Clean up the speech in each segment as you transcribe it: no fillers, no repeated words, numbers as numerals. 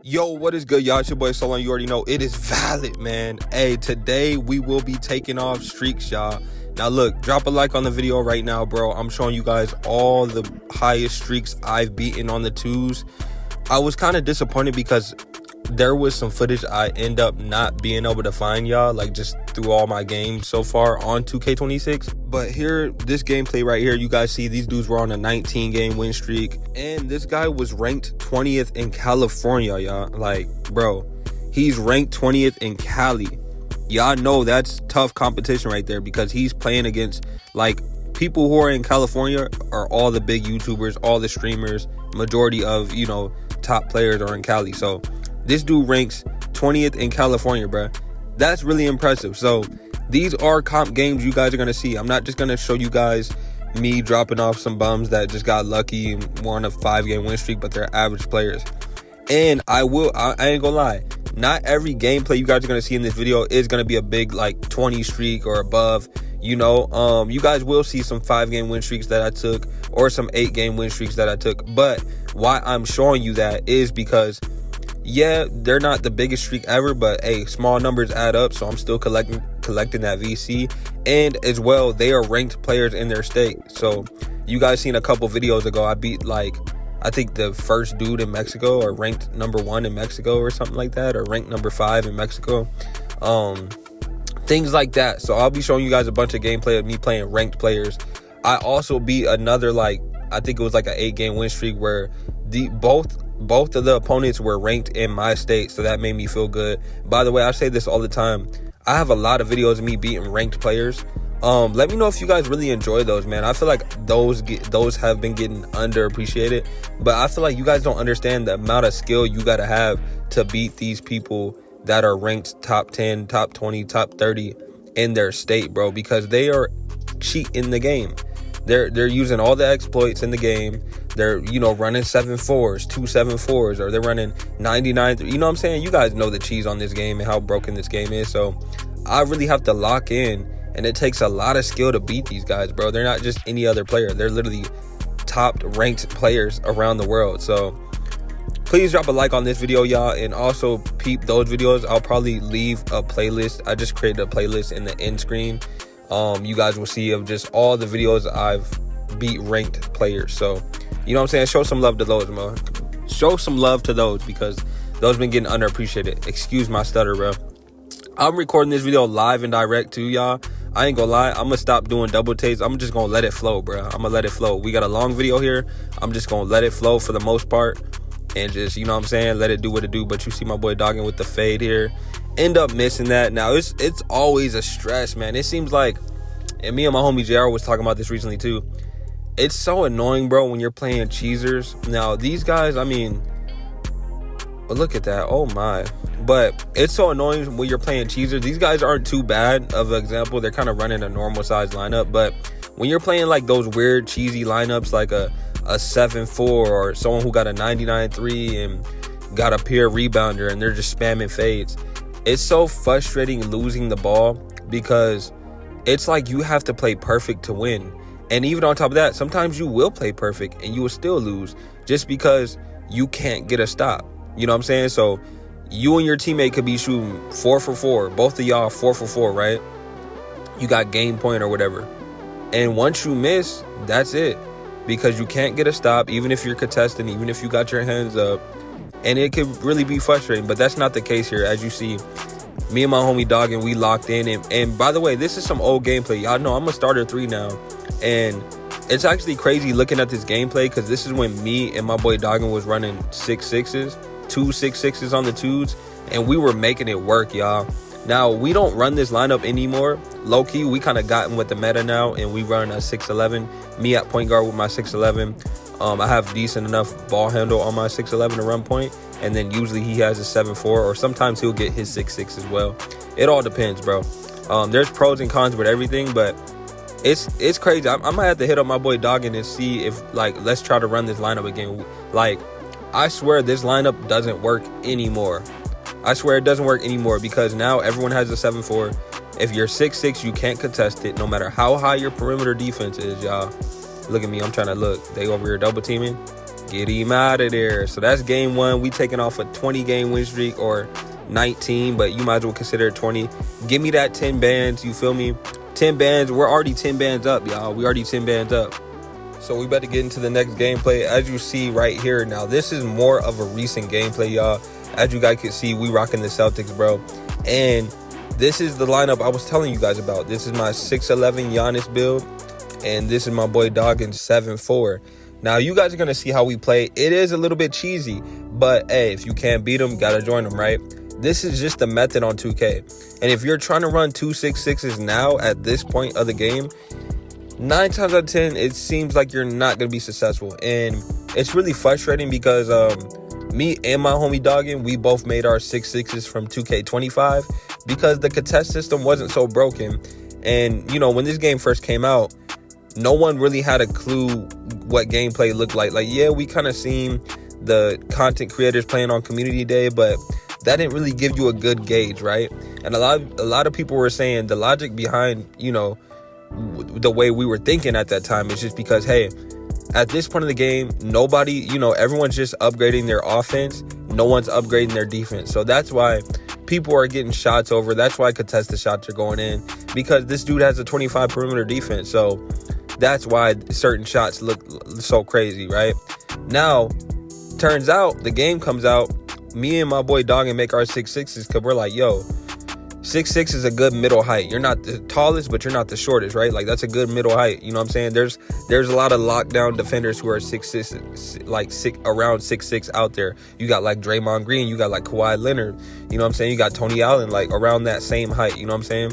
Yo, what is good, y'all? It's your boy Solon. You already know it is valid, man. Hey, today we will be taking off streaks, y'all. Now, look, drop a like on the video right now, bro. I'm showing you guys all the highest streaks I've beaten on the twos. I was kind of disappointed because there was some footage I end up not being able to find, y'all, like just through all my games so far on 2K26. But here, this gameplay right here, you guys see these dudes were on a 19-game win streak, and this guy was ranked 20th in California, y'all. Like, bro, he's ranked 20th in Cali. Y'all know that's tough competition right there, because he's playing against, like, people who are in California are all the big YouTubers, all the streamers. Majority of, you know, top players are in Cali. So this dude ranks 20th in California, bro. That's really impressive. So these are comp games you guys are going to see. I'm not just going to show you guys me dropping off some bums that just got lucky and were on a 5-game win streak, but they're average players. And I ain't gonna lie, not every gameplay you guys are going to see in this video is going to be a big, like, 20 streak or above. You know, you guys will see some 5-game win streaks that I took, or some 8-game win streaks that I took. But why I'm showing you that is because, yeah, they're not the biggest streak ever, but hey, small numbers add up. So I'm still collecting that VC, and as well, they are ranked players in their state. So you guys seen a couple videos ago, I beat, like, I think the first dude in Mexico, or ranked number 1 in Mexico or something like that, or ranked number 5 in Mexico. Things like that. So I'll be showing you guys a bunch of gameplay of me playing ranked players. I also beat another, like, I think it was like an 8-game win streak where both of the opponents were ranked in my state, so that made me feel good. By the way, I say this all the time, I have a lot of videos of me beating ranked players. Let me know if you guys really enjoy those, man. I feel like those have been getting underappreciated, but I feel like you guys don't understand the amount of skill you gotta have to beat these people that are ranked top 10, top 20, top 30 in their state, bro, because they are cheating the game. They're using all the exploits in the game. They're, you know, running 7-4s, 2 7-4s, or they're running 99. You know what I'm saying? You guys know the cheese on this game and how broken this game is. So I really have to lock in, and it takes a lot of skill to beat these guys, bro. They're not just any other player. They're literally top ranked players around the world. So please drop a like on this video, y'all, and also peep those videos. I'll probably leave a playlist. I just created a playlist in the end screen. You guys will see of just all the videos I've beat ranked players. So, you know what I'm saying? Show some love to those, man. Show some love to those, because those been getting underappreciated. Excuse my stutter, bro. I'm recording this video live and direct too, y'all. I ain't gonna lie, I'm gonna stop doing double takes. I'm just gonna let it flow, bro. I'm gonna let it flow. We got a long video here. I'm just gonna let it flow for the most part, and just, you know what I'm saying, let it do what it do. But you see my boy dogging with the fade here, end up missing that. Now it's always a stress, man. It seems like, and me and my homie JR was talking about this recently too, it's so annoying, bro, when you're playing cheesers. Now these guys, I mean, but look at that, oh my. But it's so annoying when you're playing cheesers. These guys aren't too bad of an example. They're kind of running a normal size lineup, but when you're playing like those weird cheesy lineups, like a 7-4, or someone who got a 99-3 and got a pure rebounder, and they're just spamming fades, it's so frustrating losing the ball, because it's like you have to play perfect to win. And even on top of that, sometimes you will play perfect and you will still lose just because you can't get a stop. You know what I'm saying? So you and your teammate could be shooting 4 for 4. Both of y'all 4 for 4, right? You got game point or whatever. And once you miss, that's it. Because you can't get a stop, even if you're contesting, even if you got your hands up. And it could really be frustrating, but that's not the case here. As you see, me and my homie Doggin, we locked in. And by the way, this is some old gameplay. Y'all know I'm a starter 3 now. And it's actually crazy looking at this gameplay, because this is when me and my boy Doggin was running 6-6s, 2 6-6s on the twos, and we were making it work, y'all. Now, we don't run this lineup anymore. Low-key, we kind of gotten with the meta now, and we run a 6'11". Me at point guard with my 6'11". I have decent enough ball handle on my 6'11" to run point, and then usually he has a 7'4", or sometimes he'll get his 6'6" as well. It all depends, bro. There's pros and cons with everything, but it's crazy. I might have to hit up my boy Doggin and see if, like, let's try to run this lineup again. Like, I swear this lineup doesn't work anymore. I swear it doesn't work anymore, because now everyone has a 7'4". If you're 6'6", you can't contest it, no matter how high your perimeter defense is, y'all. Look at me, I'm trying to look. They over here double teaming. Get him out of there. So that's game 1. We taking off a 20-game win streak, or 19, but you might as well consider it 20. Give me that 10 bands, you feel me? 10 bands. We're already 10 bands up, y'all. We already 10 bands up. So we better get into the next gameplay. As you see right here, now this is more of a recent gameplay, y'all. As you guys can see, we rocking the Celtics, bro. And this is the lineup I was telling you guys about. This is my 6'11" Giannis build, and this is my boy Doggins 7'4". Now you guys are gonna see how we play. It is a little bit cheesy, but hey, if you can't beat them, gotta join them, right? This is just the method on 2K. And if you're trying to run 2-6-6s now at this point of the game, 9 times out of 10, it seems like you're not going to be successful. And it's really frustrating because me and my homie Doggin, we both made our 6-6s from 2K25 because the contest system wasn't so broken. And, you know, when this game first came out, no one really had a clue what gameplay looked like. Like, yeah, we kind of seen the content creators playing on community day, but that didn't really give you a good gauge, right? And a lot of people were saying the logic behind, you know, the way we were thinking at that time is just because, hey, at this point of the game, nobody, you know, everyone's just upgrading their offense. No one's upgrading their defense. So that's why people are getting shots over. That's why contested shots are going in, because this dude has a 25 perimeter defense. So that's why certain shots look so crazy, right? Now, turns out the game comes out, me and my boy Doggin make our 6'6s because we're like, yo, 6'6 is a good middle height. You're not the tallest, but you're not the shortest, right? Like, that's a good middle height. You know what I'm saying? There's a lot of lockdown defenders who are 6'6", like around 6'6" out there. You got like Draymond Green, you got like Kawhi Leonard. You know what I'm saying? You got Tony Allen, like around that same height. You know what I'm saying?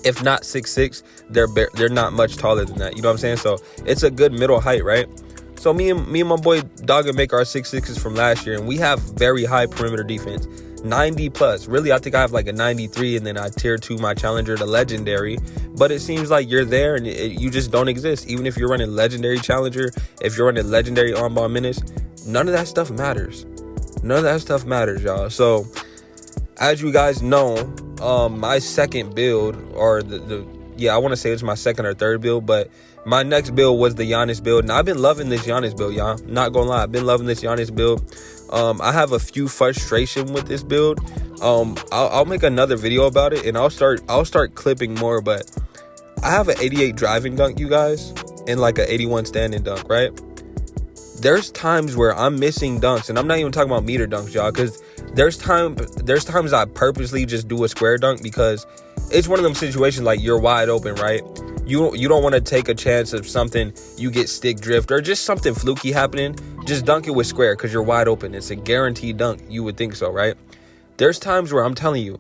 If not 6'6", they're not much taller than that. You know what I'm saying? So it's a good middle height, right? So me and my boy Doggin make our 6'6s from last year, and we have very high perimeter defense. 90 plus. Really, I think I have like a 93, and then I tier 2 my challenger to legendary. But it seems like you're there and you just don't exist. Even if you're running legendary challenger, if you're running legendary on-ball minutes, none of that stuff matters. None of that stuff matters, y'all. So as you guys know, my second build, or I want to say it's my second or third build, but my next build was the Giannis build. And I've been loving this Giannis build, y'all. Not gonna lie, I've been loving this Giannis build. I have a few frustration with this build. I'll make another video about it, and I'll start clipping more. But I have an 88 driving dunk, you guys, and like an 81 standing dunk, right? There's times where I'm missing dunks, and I'm not even talking about meter dunks, y'all, because there's times I purposely just do a square dunk because it's one of them situations like you're wide open, right? You don't want to take a chance of something, you get stick drift or just something fluky happening. Just dunk it with square because you're wide open. It's a guaranteed dunk. You would think so, right? There's times where I'm telling you,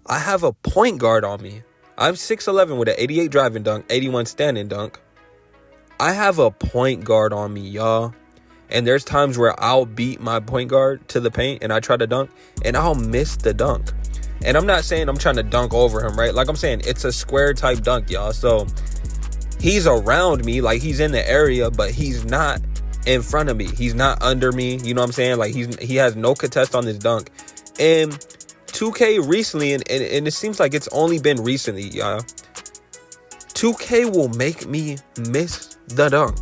I have a point guard on me. I'm 6'11" with an 88 driving dunk, 81 standing dunk. I have a point guard on me, y'all. And there's times where I'll beat my point guard to the paint and I try to dunk and I'll miss the dunk. And I'm not saying I'm trying to dunk over him, right? Like I'm saying, it's a square type dunk, y'all. So he's around me, like he's in the area, but he's not in front of me. He's not under me. You know what I'm saying? Like he has no contest on this dunk. And 2K recently, and it seems like it's only been recently, y'all, 2K will make me miss the dunk.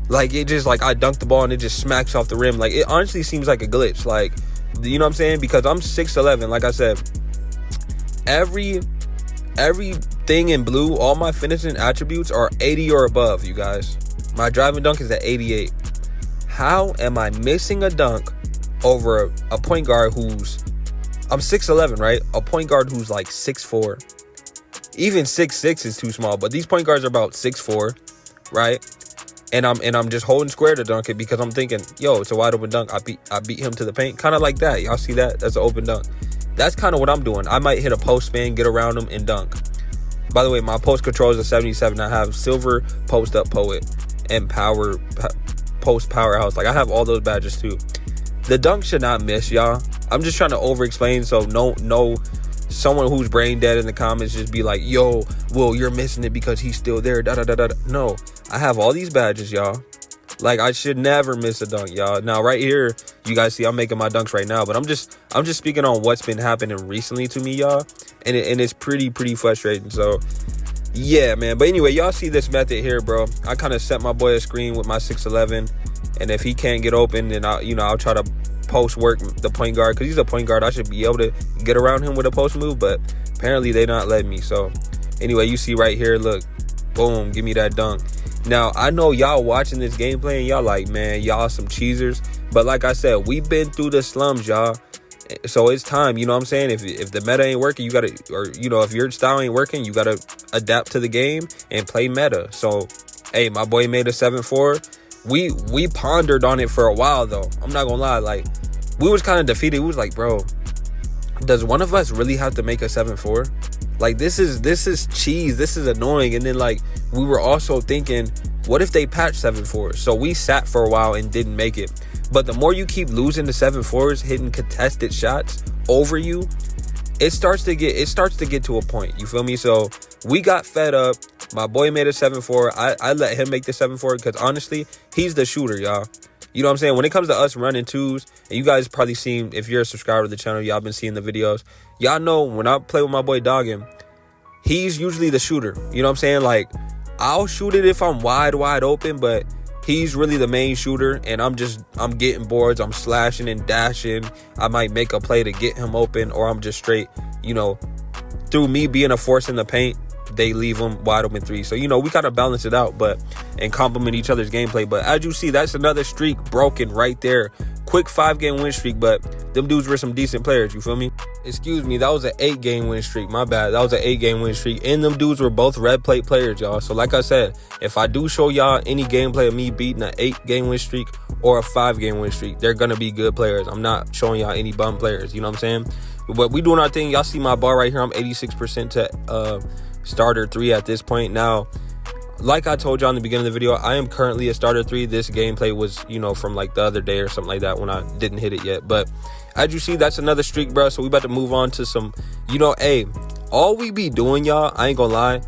Like, it just, like, I dunk the ball and it just smacks off the rim. Like, it honestly seems like a glitch. Like, you know what I'm saying? Because I'm 6'11", like I said. Everything in blue, all my finishing attributes are 80 or above, you guys. My driving dunk is at 88. How am I missing a dunk over a point guard who's... I'm 6'11", right? A point guard who's like 6'4". Even 6'6" is too small, but these point guards are about 6'4", right? And I'm just holding square to dunk it because I'm thinking, yo, it's a wide open dunk. I beat him to the paint. Kind of like that. Y'all see that? That's an open dunk. That's kind of what I'm doing. I might hit a post spin, get around him, and dunk. By the way, my post control is a 77. I have silver post up poet and post powerhouse. Like, I have all those badges too. The dunk should not miss, y'all. I'm just trying to over explain so no someone who's brain dead in the comments just be like, yo, well, you're missing it because he's still there. No, I have all these badges, y'all. Like, I should never miss a dunk, y'all. Now, right here, you guys see I'm making my dunks right now, but I'm just speaking on what's been happening recently to me, y'all, and it's pretty frustrating. So, yeah, man. But anyway, y'all see this method here, bro. I kind of set my boy a screen with my 6'11", And if he can't get open, then I'll try to post work the point guard, because he's a point guard. I should be able to get around him with a post move, but apparently they not letting me. So anyway, you see right here, look, boom, give me that dunk. Now I know y'all watching this gameplay and y'all like, man, y'all some cheesers, but like I said, we've been through the slums, y'all. So it's time, you know what I'm saying? If the meta ain't working, you gotta, or if your style ain't working, you gotta adapt to the game and play meta. So hey, my boy made a 7-4. We pondered on it for a while though. I'm not gonna lie, like we was kind of defeated. We was like, bro, does one of us really have to make a 7-4? Like this is cheese. This is annoying. And then like we were also thinking, what if they patch 7-4? So we sat for a while and didn't make it. But the more you keep losing the 7-4s, hitting contested shots over you, it starts to get to a point. You feel me? So we got fed up. My boy made a 7-4. I let him make the 7-4 because honestly, he's the shooter, y'all. You know what I'm saying? When it comes to us running twos, and you guys probably seen, if you're a subscriber to the channel, y'all been seeing the videos. Y'all know when I play with my boy Doggin, he's usually the shooter. You know what I'm saying? Like, I'll shoot it if I'm wide open, but he's really the main shooter, and I'm getting boards. I'm slashing and dashing. I might make a play to get him open, or I'm just straight, through me being a force in the paint, they leave them wide open three. So, we kind of balance it out, and complement each other's gameplay. But as you see, that's another streak broken right there. Quick 5-game win streak, but them dudes were some decent players, you feel me? Excuse me, that was an 8-game win streak. My bad. That was an 8-game win streak. And them dudes were both red plate players, y'all. So like I said, if I do show y'all any gameplay of me beating an 8-game win streak or a 5-game win streak, they're going to be good players. I'm not showing y'all any bum players, you know what I'm saying? But we doing our thing. Y'all see my bar right here. I'm 86% to starter 3 at this point. Now, like I told y'all in the beginning of the video, I am currently a starter 3. This gameplay was, from like the other day or something like that when I didn't hit it yet. But as you see, that's another streak, bro. So we about to move on to some, hey, all we be doing, y'all, I ain't gonna lie.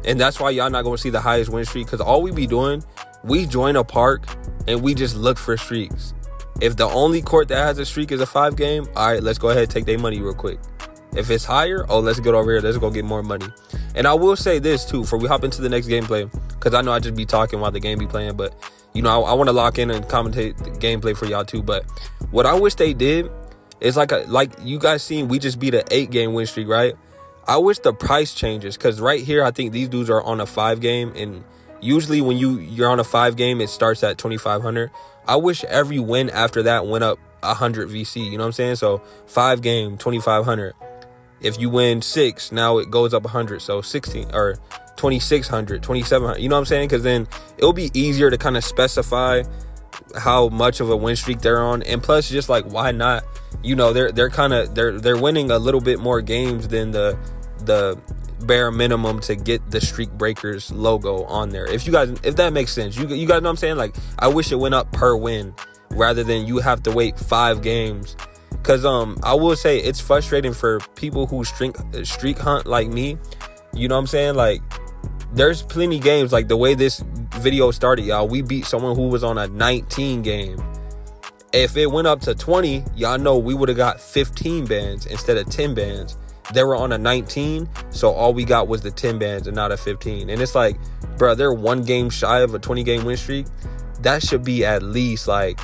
And that's why y'all not gonna see the highest win streak, because all we be doing, we join a park and we just look for streaks. If the only court that has a streak is a 5-game, all right, let's go ahead and take their money real quick. If it's higher, let's get over here. Let's go get more money. And I will say this too, before we hop into the next gameplay, because I know I just be talking while the game be playing, but I want to lock in and commentate the gameplay for y'all too. But what I wish they did is like you guys seen, we just beat an 8-game win streak, right? I wish the price changes, because right here I think these dudes are on a 5-game, and usually when you're on a 5-game, it starts at 2,500. I wish every win after that went up 100 VC. You know what I'm saying? So 5-game, 2,500. If you win 6, now it goes up 100. So 16 or 2,600, 2,700. You know what I'm saying? Because then it'll be easier to kind of specify how much of a win streak they're on. And plus, just like, why not? They're winning a little bit more games than the bare minimum to get the streak breakers logo on there. If that makes sense, you guys know what I'm saying? Like, I wish it went up per win rather than you have to wait 5 games. Because I will say it's frustrating for people who streak hunt like me. You know what I'm saying? Like, there's plenty games, like the way this video started, y'all. We beat someone who was on a 19 game. If it went up to 20, y'all know we would have got 15 bans instead of 10 bans. They were on a 19, so all we got was the 10 bans and not a 15. And it's like, bro, they're 1 game shy of a 20-game win streak. That should be at least like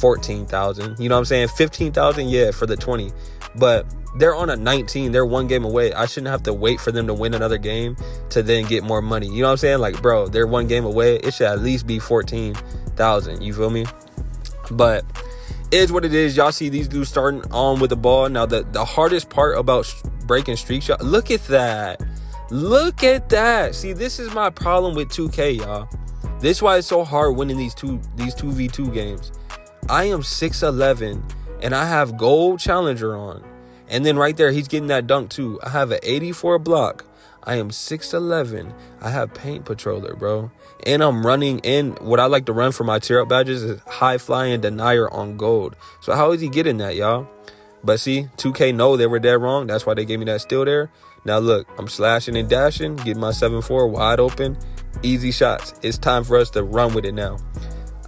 14,000. You know what I'm saying? 15,000, yeah, for the 20. But they're on a 19. They're 1 game away. I shouldn't have to wait for them to win another game to then get more money. You know what I'm saying? Like, bro, they're 1 game away. It should at least be 14,000. You feel me? But it is what it is. Y'all see these dudes starting on with the ball. Now, the hardest part about breaking streaks, y'all, look at that. Look at that. See, this is my problem with 2K, y'all. This is why it's so hard winning these 2v2 games. I am 6'11", and I have gold challenger on. And then right there, he's getting that dunk too. I have an 84 block. I am 6'11". I have paint patroller, bro. And I'm running in. What I like to run for my tier up badges is high flying denier on gold. So how is he getting that, y'all? But see, 2K know they were dead wrong. That's why they gave me that steal there. Now look, I'm slashing and dashing, getting my 7-4 wide open. Easy shots. It's time for us to run with it now.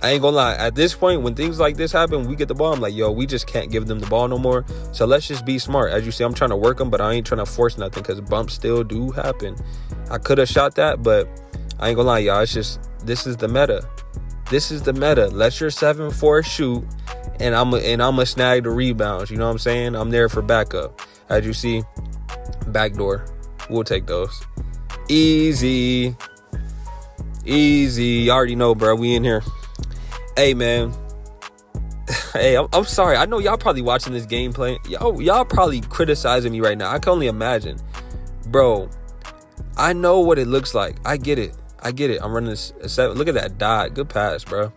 I ain't gonna lie, at this point, when things like this happen, we get the ball, I'm like, yo, we just can't give them the ball no more. So let's just be smart. As you see, I'm trying to work them, but I ain't trying to force nothing, because bumps still do happen. I could have shot that, but I ain't gonna lie, y'all. It's just, this is the meta. This is the meta. Let your 7-4 shoot, and I'm a snag the rebounds. You know what I'm saying? I'm there for backup. As you see, backdoor. We'll take those. Easy. You already know, bro. We in here. Hey, man. Hey, I'm sorry. I know y'all probably watching this gameplay. Y'all probably criticizing me right now. I can only imagine. Bro, I know what it looks like. I get it. I'm running a 7. Look at that dot. Good pass, bro.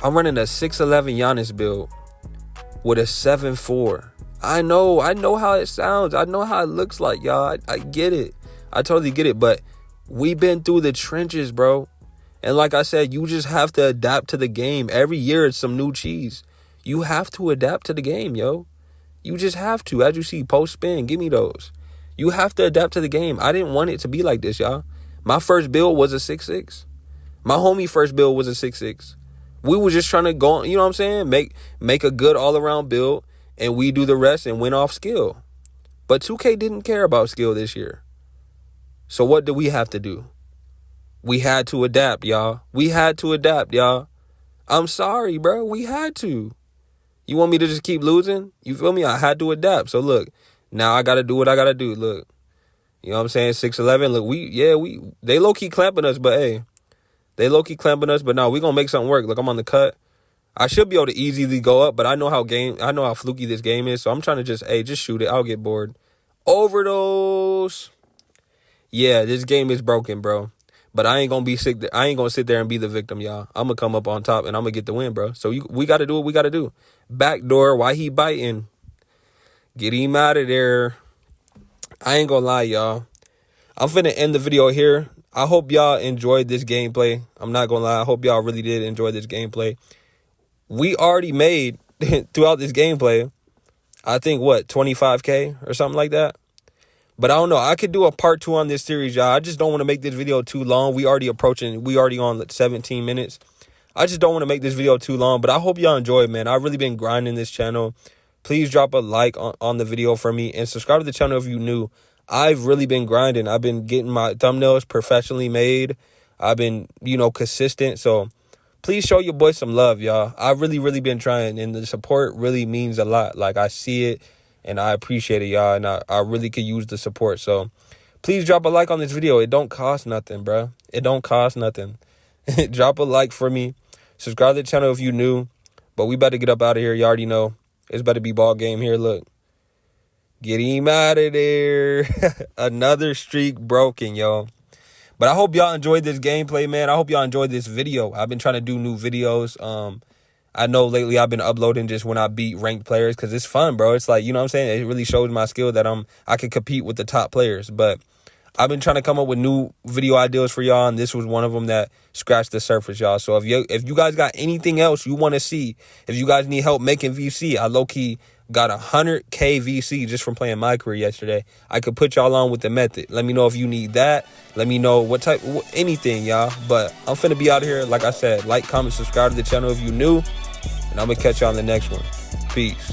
I'm running a 6'11 Giannis build with a 7'4. I know how it sounds. I know how it looks like, y'all. I get it. I totally get it. But we've been through the trenches, bro. And like I said, you just have to adapt to the game. Every year it's some new cheese. You have to adapt to the game, yo. You just have to. As you see, post spin, give me those. You have to adapt to the game. I didn't want it to be like this, y'all. My first build was a 6'6". My homie first build was a 6'6". We were just trying to go, you know what I'm saying? Make a good all-around build, and we do the rest and win off skill. But 2K didn't care about skill this year. So what do we have to do? We had to adapt, y'all. I'm sorry, bro. We had to. You want me to just keep losing? You feel me? I had to adapt. So look, now I got to do what I got to do. Look, you know what I'm saying? 6'11". Look, they low-key clamping us, but hey, no, we going to make something work. Look, I'm on the cut. I should be able to easily go up, but I know how fluky this game is. So I'm trying to just shoot it. I'll get bored. Overdose. Yeah, this game is broken, bro. But I ain't gonna be sick. I ain't gonna sit there and be the victim, y'all. I'm gonna come up on top and I'm gonna get the win, bro. So we gotta do what we gotta do. Backdoor, why he biting? Get him out of there. I ain't gonna lie, y'all. I'm finna end the video here. I hope y'all enjoyed this gameplay. I'm not gonna lie. I hope y'all really did enjoy this gameplay. We already made, throughout this gameplay, I think, 25K or something like that? But I don't know. I could do a part 2 on this series, y'all. I just don't want to make this video too long. We already on 17 minutes. I just don't want to make this video too long. But I hope y'all enjoy it, man. I've really been grinding this channel. Please drop a like on the video for me. And subscribe to the channel if you're new. I've really been grinding. I've been getting my thumbnails professionally made. I've been, consistent. So please show your boy some love, y'all. I've really been trying. And the support really means a lot. Like, I see it. And I appreciate it, y'all. And I really could use the support. So please drop a like on this video. It don't cost nothing, bro. It don't cost nothing. Drop a like for me. Subscribe to the channel if you new. But we about to get up out of here. You already know. It's about to be ball game here. Look. Get him out of there. Another streak broken, yo. But I hope y'all enjoyed this gameplay, man. I hope y'all enjoyed this video. I've been trying to do new videos. I know lately I've been uploading just when I beat ranked players because it's fun, bro. It's like, you know what I'm saying? It really shows my skill that I can compete with the top players. But I've been trying to come up with new video ideas for y'all, and this was one of them that scratched the surface, y'all. So if you guys got anything else you want to see, if you guys need help making VC, I low-key got 100K VC just from playing my career yesterday. I could put y'all on with the method. Let me know if you need that. Let me know what type, anything, y'all. But I'm finna be out of here. Like I said, like, comment, subscribe to the channel if you new. And I'm going to catch y'all on the next one. Peace.